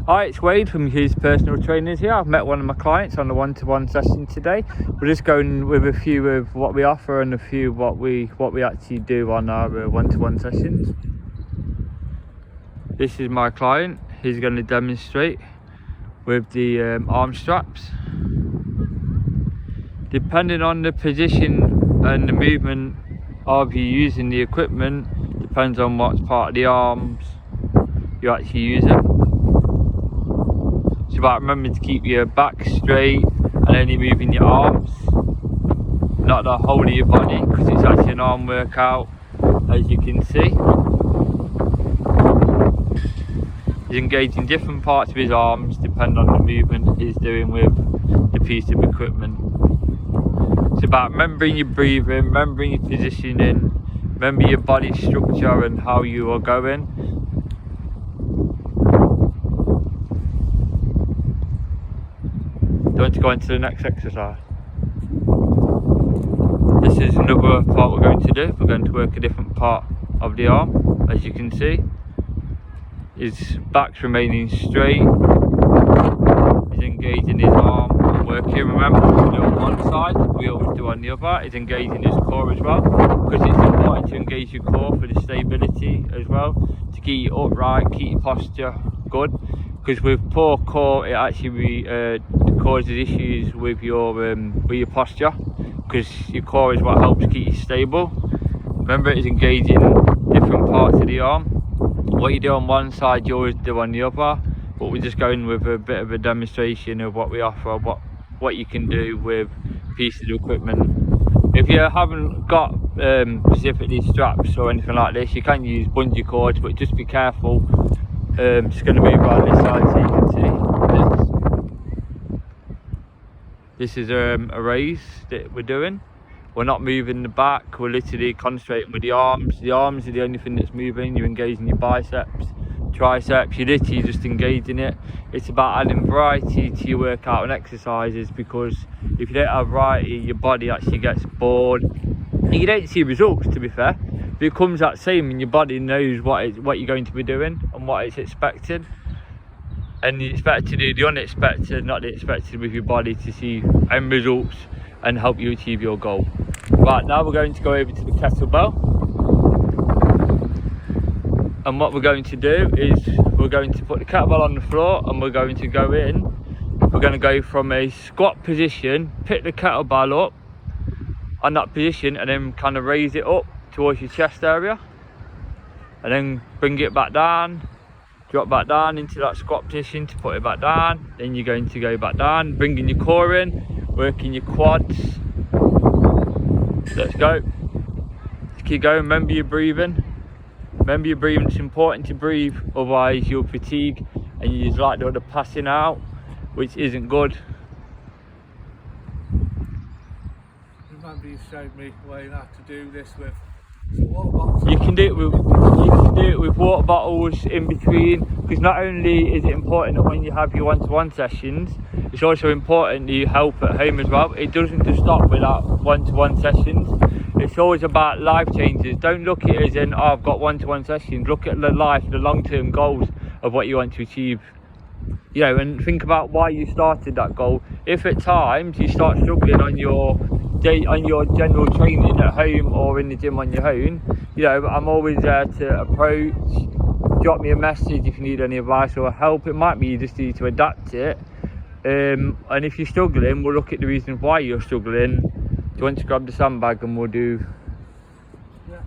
Hi, it's Wade from Hughes Personal Trainers here. I've met one of my clients on a one-to-one session today. We're just going with a few of what we offer and a few what we actually do on our one-to-one sessions. This is my client. He's going to demonstrate with the arm straps. Depending on the position and the movement of you using the equipment, depends on what part of the arms you're actually using. It's about remembering to keep your back straight and only moving your arms, not the whole of your body, because it's actually an arm workout, as you can see. He's engaging different parts of his arms depending on the movement he's doing with the piece of equipment. It's about remembering your breathing, remembering your positioning, remember your body structure and how you are going. Going to go into the next exercise. This is another part we're going to do. We're going to work a different part of the arm, as you can see. His back's remaining straight. He's engaging his arm and working. Remember, we do on one side, we always do on the other. He's engaging his core as well, because it's important to engage your core for the stability as well, to keep you upright, keep your posture good. Because with poor core, it actually causes issues with your posture, because your core is what helps keep you stable. Remember, it's engaging different parts of the arm. What you do on one side, you always do on the other. But we're just going with a bit of a demonstration of what we offer, what you can do with pieces of equipment. If you haven't got specifically straps or anything like this, you can use bungee cords, but just be careful. Just going to move around this side so you can see this is a raise that we're doing. We're not moving the back, we're literally concentrating with the arms. The arms are the only thing that's moving. You're engaging your biceps, triceps, you're literally just engaging it. It's about adding variety to your workout and exercises, because if you don't have variety, your body actually gets bored and you don't see results, to be fair. It becomes that same, and your body knows what you're going to be doing and what it's expected, and you expect to do the unexpected, not the expected, with your body to see end results and help you achieve your goal. Right, now we're going to go over to the kettlebell, and what we're going to do is we're going to put the kettlebell on the floor and we're going to go in. We're going to go from a squat position, pick the kettlebell up on that position and then kind of raise it up towards your chest area, and then bring it back down, drop back down into that squat position to put it back down. Then you're going to go back down, bringing your core in, working your quads. Let's go. Just keep going. Remember your breathing. Remember your breathing. It's important to breathe, otherwise you'll fatigue and you just like the passing out, which isn't good. Remember you showed me where you have to do this with. So you can do it with water bottles in between, because not only is it important that when you have your one-to-one sessions, it's also important that you help at home as well. It doesn't just stop with that one-to-one sessions. It's always about life changes. Don't look at it as in, oh, I've got one-to-one sessions. Look at the long-term goals of what you want to achieve. You know, and think about why you started that goal. If at times you start struggling on your general training at home or in the gym on your own, you know, I'm always there to approach. Drop me a message if you need any advice or help. It might be you just need to adapt it. And if you're struggling, we'll look at the reasons why you're struggling. Do you want to grab the sandbag and we'll do? Yeah.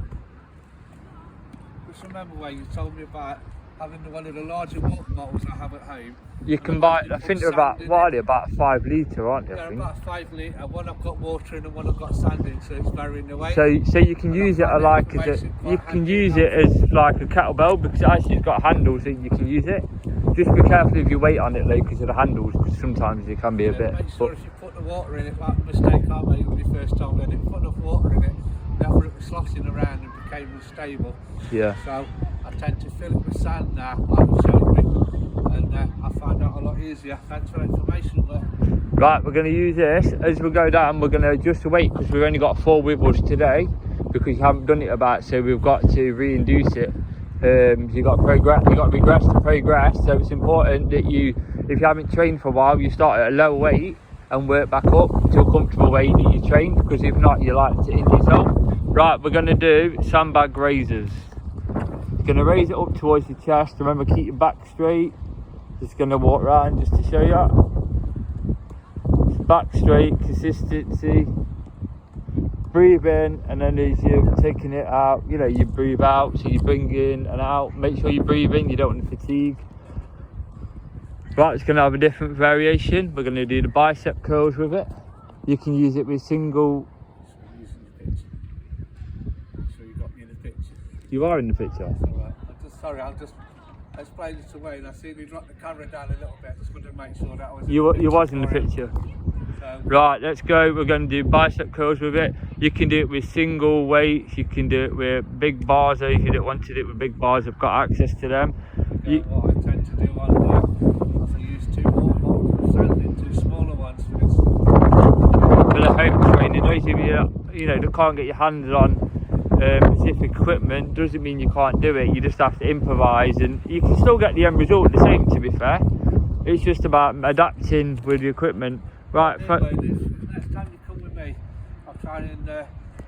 Just remember where you told me about having one of the larger water bottles I have at home. You can buy, I think they're about 5 litre, aren't they? Yeah, about 5 litre. One I've got water in and one I've got sand in, so it's very in the way. So you can use it like a kettlebell, because it actually has got handles so you can use it. Just be careful of your weight on it though, because of the handles, because sometimes it can be a bit. Make sure if you put the water in it, like the mistake I made when you first told me, I didn't put enough water in it. Therefore it was sloshing around and became unstable. Yeah. So I tend to fill it with sand now, like you showed me, and I find out a lot easier. Thanks for the information there. Right, we're going to use this. As we go down, we're going to adjust the weight, because we've only got 4 wibbles today, because you haven't done it about, so we've got to re-induce it You got progress, you got regress to progress. So it's important that you, if you haven't trained for a while, you start at a low weight and work back up to a comfortable weight that you trained, because if not, you're likely to injure yourself. Right, we're going to do sandbag raises. You're going to raise it up towards your chest. Remember, keep your back straight. Just going to walk around just to show you. Back straight, consistency. Breathe in, and then as you're taking it out, you know, you breathe out. So you bring in and out. Make sure you breathe in, you don't want to fatigue. Right, it's going to have a different variation. We're going to do the bicep curls with it. You can use it with single. So you got me in the picture. You are in the picture. Sorry, I'll just explain it away. And I see you dropped the camera down a little bit. Just wanted to make sure that was. You was in the picture. So, right, let's go. We're going to do bicep curls with it. You can do it with single weights. You can do it with big bars. Or if you don't want to do it with big bars, I've got access to them. What I tend to do on here, I use 2 more sanding, 2 smaller ones for this. For the home training, those of you that can't get your hands on specific equipment, doesn't mean you can't do it. You just have to improvise, and you can still get the end result the same, to be fair. It's just about adapting with the equipment. Right, next time you come with me, I'll try and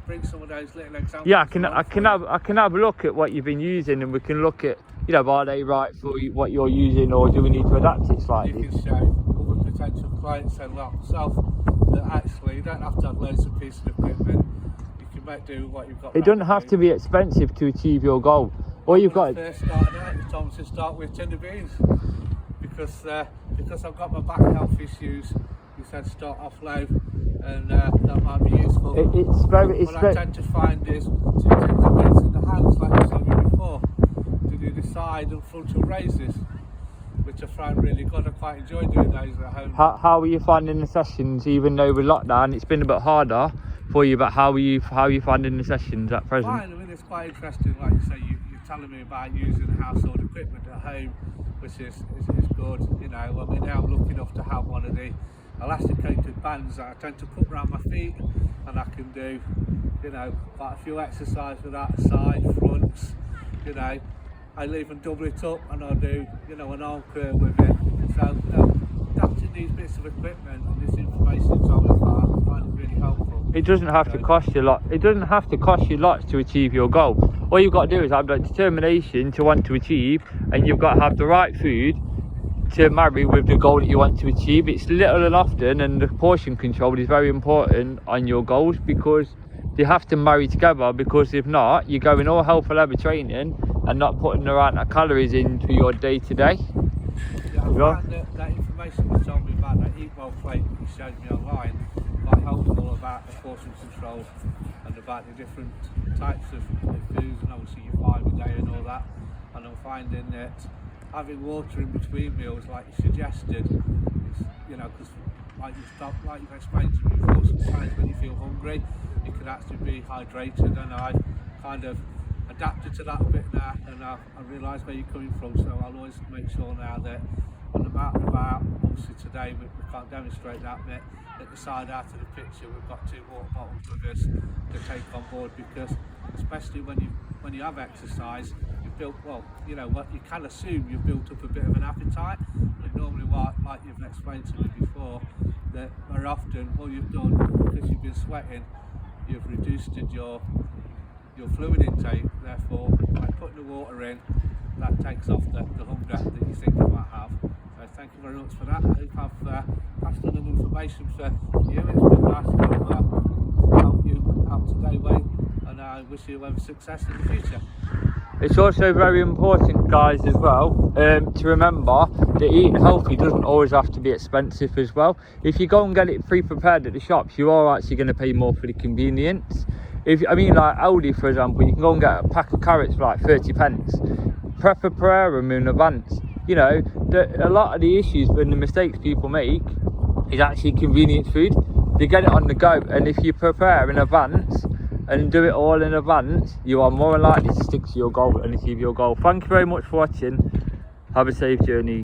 bring some of those little examples. Yeah, I can have a look at what you've been using, and we can look at, are they right for what you're using, or do we need to adapt it slightly? You can show other potential clients and like myself that actually you don't have to have loads of pieces of equipment. You can do what you've got. It doesn't have to be expensive to achieve your goal. All you've got. When I first started out, you told me to start with tinder beans because I've got my back health issues. You said start off low, and that might be useful. What I tend to find is 2 tinder beans in the hands, like you showed me before, to do the side and frontal raises, which I find really good. I quite enjoy doing those at home. How are you finding the sessions? Even though with lockdown, it's been a bit harder for you, but how are you finding the sessions at present? Fine. I mean, it's quite interesting. Like you say, you're telling me about using household equipment at home, which is good. I mean, now I'm lucky enough to have one of the elasticated bands that I tend to put around my feet, and I can do, quite a few exercises with that, side, fronts. I'll even double it up, and I'll do, an arm curl with it. So adapting these bits of equipment and this information I find it really helpful. It doesn't have to cost you a lot. It doesn't have to cost you lots to achieve your goal. All you've got to do is have that determination to want to achieve, and you've got to have the right food to marry with the goal that you want to achieve. It's little and often, and the portion control is very important on your goals, because they have to marry together, because if not, you're going all hell for leather training and not putting the right calories into your day to day. Yeah, I found that information you told me about that Eat Well plate that you showed me online quite helpful about the portion control and about the different types of foods, and obviously your 5 a day and all that. And I'm finding that having water in between meals, like you suggested, is, because like you've explained to me before, sometimes when you feel hungry, you can actually be hydrated, and I've kind of adapted to that a bit now, and I realise where you're coming from, so I'll always make sure now that on the mountain about, obviously today we can't demonstrate that bit, at the side out of the picture we've got 2 water bottles with us to take on board, because especially when you have exercise, you've built, what you can assume you've built up a bit of an appetite, and normally like you've explained to me before, that very often all you've done, because you've been sweating, you've reduced your fluid intake. Therefore, by putting the water in, that takes off the hunger that you think you might have. So thank you very much for that. I hope I've passed on the information for you. It's been nice to help you out today, Wayne, and I wish you every success in the future. It's also very important, guys, as well, to remember that eating healthy doesn't always have to be expensive as well. If you go and get it pre-prepared at the shops, you are actually going to pay more for the convenience. Like Aldi, for example, you can go and get a pack of carrots for like 30 pence. Prepare them in advance. A lot of the issues and the mistakes people make is actually convenient food. They get it on the go, and if you prepare in advance and do it all in advance, you are more likely to stick to your goal and achieve your goal. Thank you very much for watching. Have a safe journey.